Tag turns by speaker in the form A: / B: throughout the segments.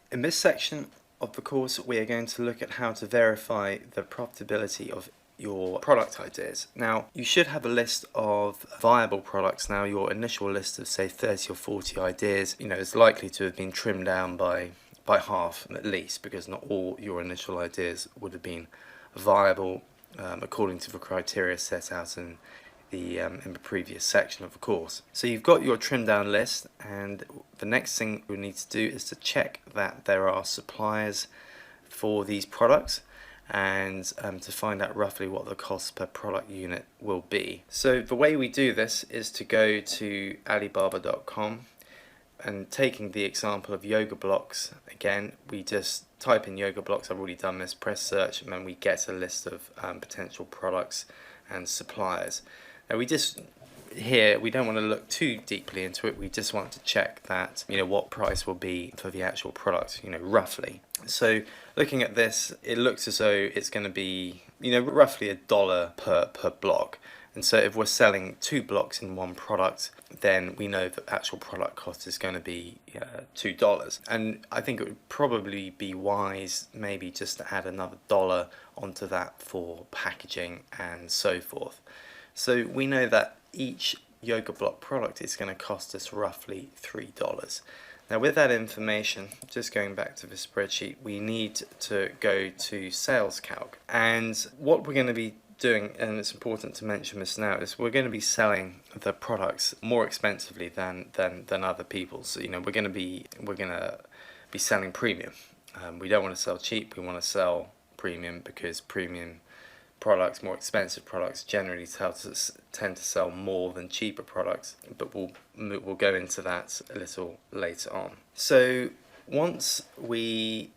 A: In this section of the course, we are going to look at how to verify the profitability of your product ideas. Now, you should have a list of viable products. Now, your initial list of say 30 or 40 ideas, is likely to have been trimmed down by half at least, because not all your initial ideas would have been viable according to the criteria set out in the previous section of the course. So you've got your trimmed down list, and the next thing we need to do is to check that there are suppliers for these products, and to find out roughly what the cost per product unit will be. So the way we do this is to go to Alibaba.com, and taking the example of yoga blocks again, we just type in yoga blocks. I've already done this, press search, and then we get a list of potential products and suppliers. Now we don't want to look too deeply into it. We just want to check that what price will be for the actual product, roughly. So looking at this, it looks as though it's going to be roughly $1 per block. And so if we're selling 2 blocks in one product, then we know that the actual product cost is going to be $2. And I think it would probably be wise maybe just to add another $1 onto that for packaging and so forth. So we know that each yoga block product is going to cost us roughly $3. Now with that information, just going back to the spreadsheet, we need to go to sales calc. And what we're going to be doing, and it's important to mention this now, is we're going to be selling the products more expensively than other people. So we're going to be selling premium. We don't want to sell cheap. We want to sell premium, because premium products, more expensive products, generally tend to sell more than cheaper products, but we'll go into that a little later on. So once we've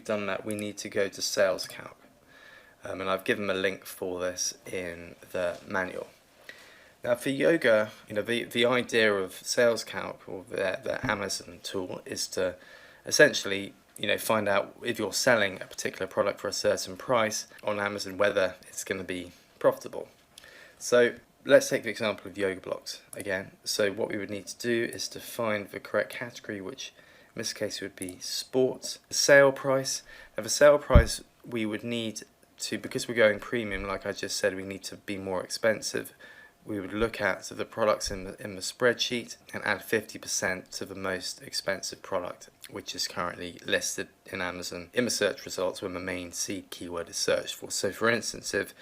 A: done that, we need to go to sales calc, and I've given a link for this in the manual. Now for yoga, the idea of sales calc, or the Amazon tool, is to essentially find out if you're selling a particular product for a certain price on Amazon, whether it's going to be profitable. So let's take the example of yoga blocks again. So what we would need to do is to find the correct category, which in this case would be sports. The sale price. Now the sale price we would need to, because we're going premium, like I just said, we need to be more expensive. We would look at the products in the spreadsheet and add 50% to the most expensive product, which is currently listed in Amazon in the search results when the main seed keyword is searched for. So for instance, if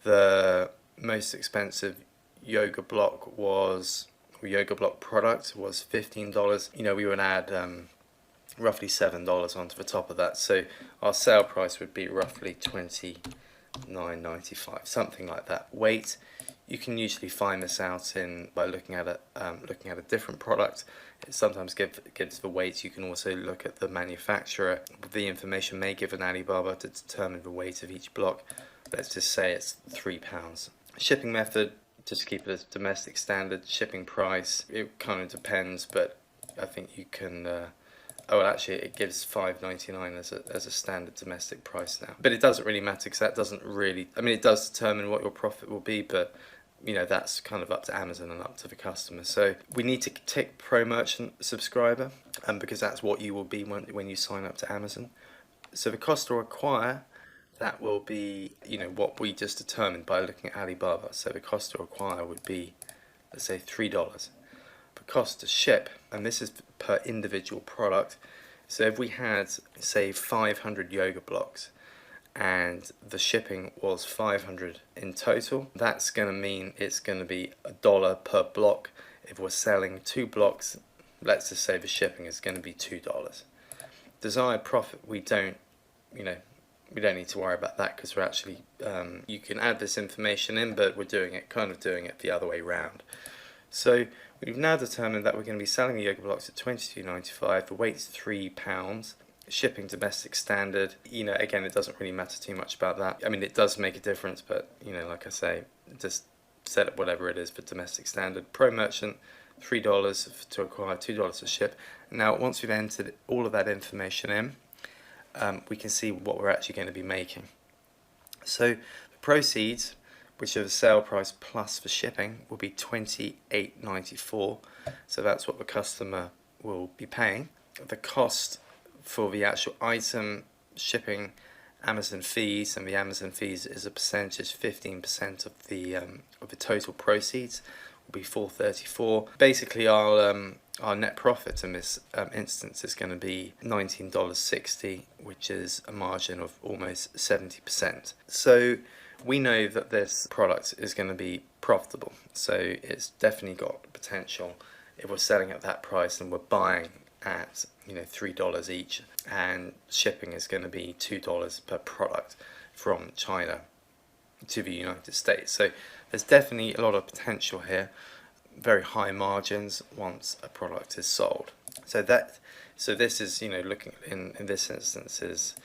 A: the most expensive yoga block product was $15, we would add roughly $7 onto the top of that. So our sale price would be roughly $29.95, something like that. Weight, you can usually find this out by looking at a different product. It sometimes gives the weight. You can also look at the manufacturer. The information may give an Alibaba to determine the weight of each block. Let's just say it's £3. Shipping method, just keep it as domestic standard. Shipping price, it kind of depends, but I think you can. Actually, it gives $5.99 as a standard domestic price now. But it doesn't really matter, because that doesn't really. I mean, it does determine what your profit will be, but that's kind of up to Amazon and up to the customer. So we need to tick Pro Merchant Subscriber, because that's what you will be when you sign up to Amazon. So the cost to acquire, that will be what we just determined by looking at Alibaba. So the cost to acquire would be, let's say, $3. The cost to ship, and this is per individual product. So if we had, say, 500 yoga blocks, and the shipping was 500 in total, that's going to mean it's going to be $1 per block. If we're selling 2 blocks, let's just say the shipping is going to be $2. Desired profit, we don't need to worry about that, because we're actually you can add this information in, but we're doing it the other way round. So we've now determined that we're going to be selling the yoga blocks at $22.95. The weight's £3. Shipping domestic standard. Again, it doesn't really matter too much about that. I mean, it does make a difference, but like I say, just set up whatever it is for domestic standard. Pro Merchant, $3 to acquire, $2 to ship. Now, once we've entered all of that information in, we can see what we're actually going to be making. So the proceeds, which are the sale price plus the shipping, will be $28.94. So that's what the customer will be paying. The cost for the actual item, shipping, Amazon fees, and the Amazon fees is a percentage, 15% of the total proceeds will be 434. Basically, our net profit in this instance is going to be $19.60, which is a margin of almost 70%. So we know that this product is going to be profitable, so it's definitely got potential. If we're selling at that price and we're buying at $3 each, and shipping is going to be $2 per product from China to the United States. So there's definitely a lot of potential here, very high margins once a product is sold. So this is, looking in this instance is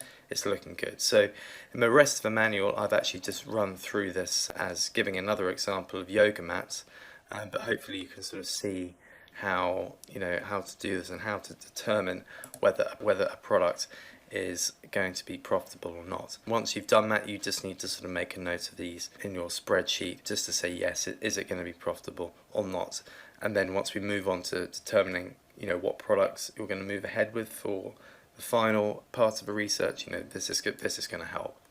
A: looking good. So in the rest of the manual, I've actually just run through this as giving another example of yoga mats, but hopefully you can sort of see how to do this and how to determine whether a product is going to be profitable or not. Once you've done that, you just need to sort of make a note of these in your spreadsheet just to say, yes, is it going to be profitable or not. And then once we move on to determining what products you're going to move ahead with for the final part of the research, this is going to help.